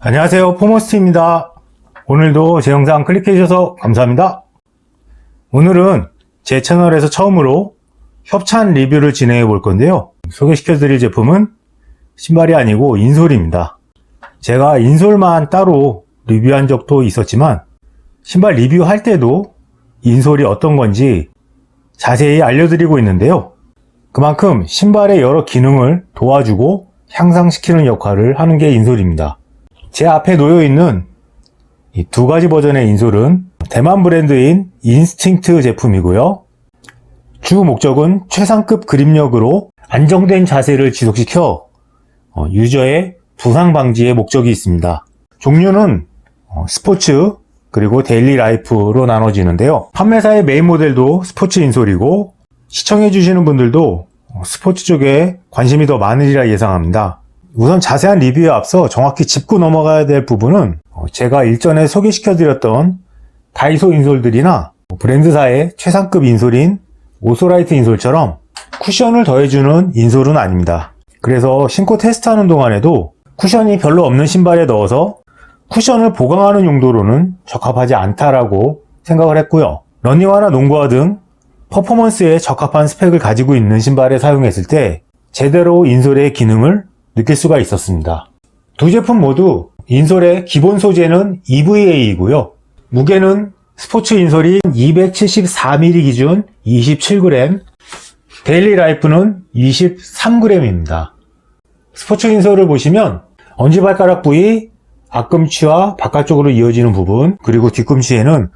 안녕하세요, 포머스트입니다. 오늘도 제 영상 클릭해 주셔서 감사합니다. 오늘은 제 채널에서 처음으로 협찬 리뷰를 진행해 볼 건데요. 소개시켜 드릴 제품은 신발이 아니고 인솔입니다. 제가 인솔만 따로 리뷰한 적도 있었지만 신발 리뷰할 때도 인솔이 어떤 건지 자세히 알려드리고 있는데요. 그만큼 신발의 여러 기능을 도와주고 향상시키는 역할을 하는 게 인솔입니다. 제 앞에 놓여있는 이 두 가지 버전의 인솔은 대만 브랜드인 인스팅트 제품이고요. 주 목적은 최상급 그립력으로 안정된 자세를 지속시켜 유저의 부상 방지에 목적이 있습니다. 종류는 스포츠 그리고 데일리 라이프로 나눠지는데요. 판매사의 메인 모델도 스포츠 인솔이고 시청해 주시는 분들도 스포츠 쪽에 관심이 더 많으리라 예상합니다. 우선 자세한 리뷰에 앞서 정확히 짚고 넘어가야 될 부분은 제가 일전에 소개시켜드렸던 다이소 인솔들이나 브랜드사의 최상급 인솔인 오소라이트 인솔처럼 쿠션을 더해주는 인솔은 아닙니다. 그래서 신고 테스트하는 동안에도 쿠션이 별로 없는 신발에 넣어서 쿠션을 보강하는 용도로는 적합하지 않다라고 생각을 했고요. 러닝화나 농구화 등 퍼포먼스에 적합한 스펙을 가지고 있는 신발에 사용했을 때 제대로 인솔의 기능을 느낄 수가 있었습니다. 두 제품 모두 인솔의 기본 소재는 EVA이고요. 무게는 스포츠 인솔이 274mm 기준 27g, 데일리 라이프는 23g입니다. 스포츠 인솔을 보시면 엄지발가락 부위, 앞꿈치와 바깥쪽으로 이어지는 부분, 그리고 뒤꿈치에는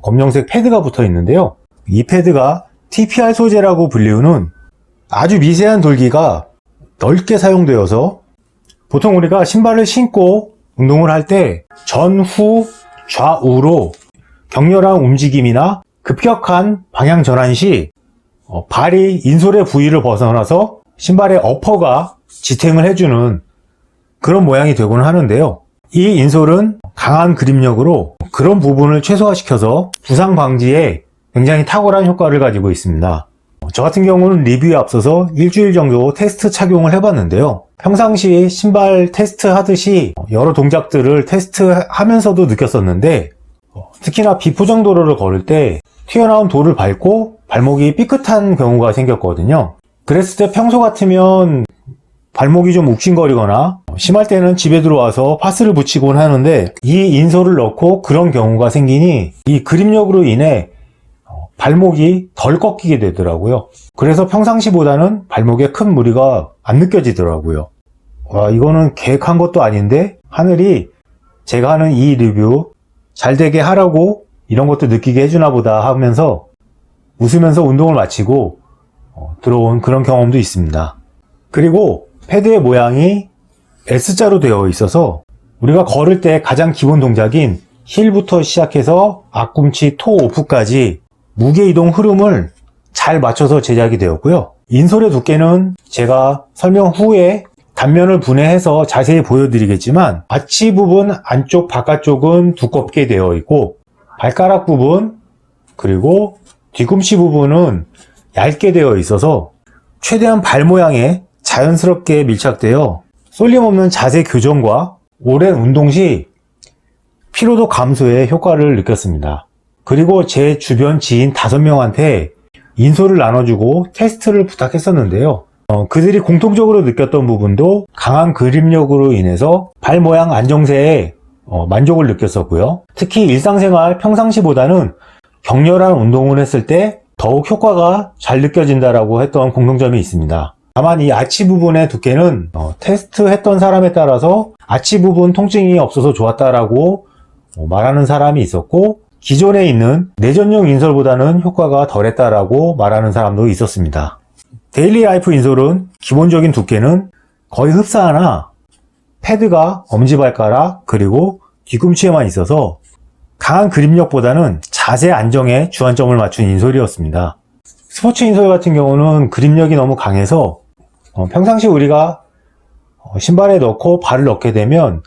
검정색 패드가 붙어 있는데요. 이 패드가 TPR 소재라고 불리우는 아주 미세한 돌기가 넓게 사용되어서 보통 우리가 신발을 신고 운동을 할 때 전후 좌우로 격렬한 움직임이나 급격한 방향 전환 시 발이 인솔의 부위를 벗어나서 신발의 어퍼가 지탱을 해주는 그런 모양이 되곤 하는데요. 이 인솔은 강한 그립력으로 그런 부분을 최소화시켜서 부상 방지에 굉장히 탁월한 효과를 가지고 있습니다. 저 같은 경우는 리뷰에 앞서서 일주일 정도 테스트 착용을 해봤는데요. 평상시 신발 테스트 하듯이 여러 동작들을 테스트하면서도 느꼈었는데 특히나 비포장 도로를 걸을 때 튀어나온 돌을 밟고 발목이 삐끗한 경우가 생겼거든요. 그랬을 때 평소 같으면 발목이 좀 욱신거리거나 심할 때는 집에 들어와서 파스를 붙이곤 하는데 이 인솔을 넣고 그런 경우가 생기니 이 그립력으로 인해 발목이 덜 꺾이게 되더라고요. 그래서 평상시보다는 발목에 큰 무리가 안 느껴지더라고요. 와, 이거는 계획한 것도 아닌데 하늘이 제가 하는 이 리뷰 잘 되게 하라고 이런 것도 느끼게 해주나 보다 하면서 웃으면서 운동을 마치고 들어온 그런 경험도 있습니다. 그리고 패드의 모양이 S자로 되어 있어서 우리가 걸을 때 가장 기본 동작인 힐부터 시작해서 앞꿈치, 토, 오프까지 무게 이동 흐름을 잘 맞춰서 제작이 되었고요. 인솔의 두께는 제가 설명 후에 단면을 분해해서 자세히 보여드리겠지만 아치 부분 안쪽 바깥쪽은 두껍게 되어 있고 발가락 부분 그리고 뒤꿈치 부분은 얇게 되어 있어서 최대한 발 모양에 자연스럽게 밀착되어 쏠림 없는 자세 교정과 오랜 운동 시 피로도 감소에 효과를 느꼈습니다. 그리고 제 주변 지인 5명한테 인솔을 나눠주고 테스트를 부탁했었는데요. 그들이 공통적으로 느꼈던 부분도 강한 그립력으로 인해서 발 모양 안정세에 만족을 느꼈었고요. 특히 일상생활 평상시보다는 격렬한 운동을 했을 때 더욱 효과가 잘 느껴진다라고 했던 공통점이 있습니다. 다만 이 아치 부분의 두께는 테스트했던 사람에 따라서 아치 부분 통증이 없어서 좋았다라고 말하는 사람이 있었고 기존에 있는 내전용 인솔보다는 효과가 덜했다라고 말하는 사람도 있었습니다. 데일리 라이프 인솔은 기본적인 두께는 거의 흡사하나 패드가 엄지발가락 그리고 뒤꿈치에만 있어서 강한 그립력보다는 자세 안정에 주안점을 맞춘 인솔이었습니다. 스포츠 인솔 같은 경우는 그립력이 너무 강해서 평상시 우리가 신발에 넣고 발을 넣게 되면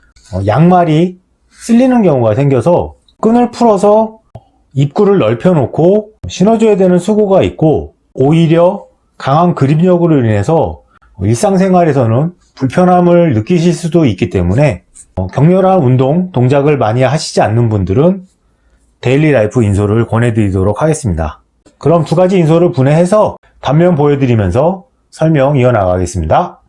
양말이 쓸리는 경우가 생겨서 끈을 풀어서 입구를 넓혀 놓고 신어줘야 되는 수고가 있고 오히려 강한 그립력으로 인해서 일상생활에서는 불편함을 느끼실 수도 있기 때문에 격렬한 운동, 동작을 많이 하시지 않는 분들은 데일리 라이프 인솔을 권해드리도록 하겠습니다. 그럼 두 가지 인솔을 분해해서 단면 보여드리면서 설명 이어나가겠습니다.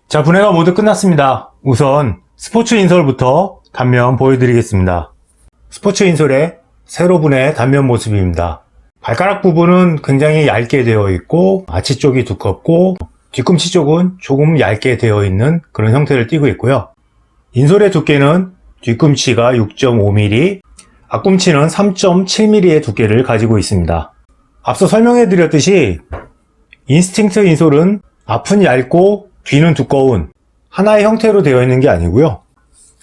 자, 분해가 모두 끝났습니다. 우선 스포츠 인솔부터 단면 보여드리겠습니다. 스포츠 인솔의 세로 분해 단면 모습입니다. 발가락 부분은 굉장히 얇게 되어 있고 아치 쪽이 두껍고 뒤꿈치 쪽은 조금 얇게 되어 있는 그런 형태를 띠고 있고요. 인솔의 두께는 뒤꿈치가 6.5mm, 앞꿈치는 3.7mm의 두께를 가지고 있습니다. 앞서 설명해 드렸듯이 인스팅트 인솔은 앞은 얇고 뒤는 두꺼운 하나의 형태로 되어 있는 게 아니고요.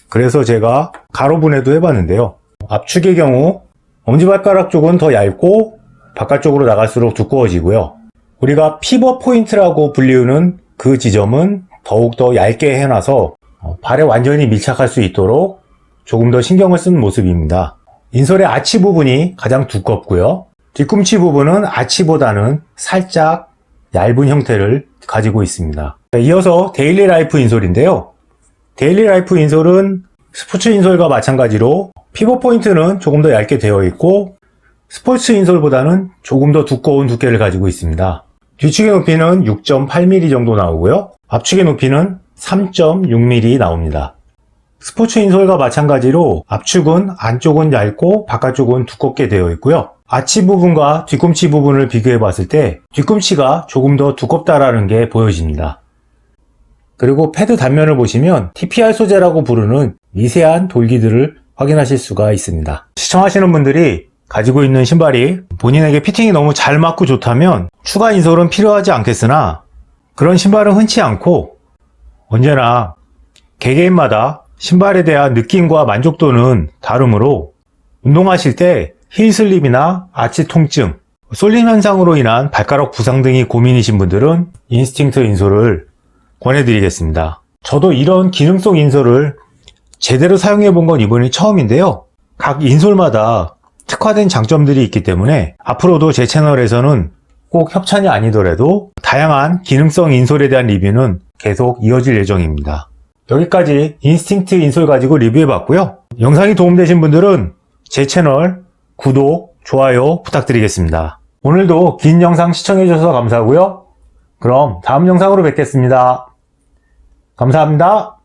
그래서 제가 가로 분해도 해봤는데요. 앞축의 경우 엄지발가락 쪽은 더 얇고 바깥쪽으로 나갈수록 두꺼워지고요. 우리가 피벗 포인트라고 불리우는 그 지점은 더욱 더 얇게 해놔서 발에 완전히 밀착할 수 있도록 조금 더 신경을 쓴 모습입니다. 인솔의 아치 부분이 가장 두껍고요. 뒤꿈치 부분은 아치보다는 살짝 얇은 형태를 가지고 있습니다. 이어서 데일리 라이프 인솔인데요. 데일리 라이프 인솔은 스포츠 인솔과 마찬가지로 피벗 포인트는 조금 더 얇게 되어 있고 스포츠 인솔보다는 조금 더 두꺼운 두께를 가지고 있습니다. 뒤축의 높이는 6.8mm 정도 나오고요. 앞축의 높이는 3.6mm 나옵니다. 스포츠 인솔과 마찬가지로 앞축은 안쪽은 얇고 바깥쪽은 두껍게 되어 있고요. 아치 부분과 뒤꿈치 부분을 비교해 봤을 때 뒤꿈치가 조금 더 두껍다라는 게 보여집니다. 그리고 패드 단면을 보시면 TPR 소재라고 부르는 미세한 돌기들을 확인하실 수가 있습니다. 시청하시는 분들이 가지고 있는 신발이 본인에게 피팅이 너무 잘 맞고 좋다면 추가 인솔은 필요하지 않겠으나 그런 신발은 흔치 않고 언제나 개개인마다 신발에 대한 느낌과 만족도는 다르므로 운동하실 때 힐슬립이나 아치 통증, 쏠림 현상으로 인한 발가락 부상 등이 고민이신 분들은 인스팅트 인솔을 권해드리겠습니다. 저도 이런 기능성 인솔을 제대로 사용해 본 건 이번이 처음인데요. 각 인솔마다 특화된 장점들이 있기 때문에 앞으로도 제 채널에서는 꼭 협찬이 아니더라도 다양한 기능성 인솔에 대한 리뷰는 계속 이어질 예정입니다. 여기까지 인스팅트 인솔 가지고 리뷰해 봤고요. 영상이 도움되신 분들은 제 채널 구독, 좋아요 부탁드리겠습니다. 오늘도 긴 영상 시청해 주셔서 감사하고요. 그럼 다음 영상으로 뵙겠습니다. 감사합니다.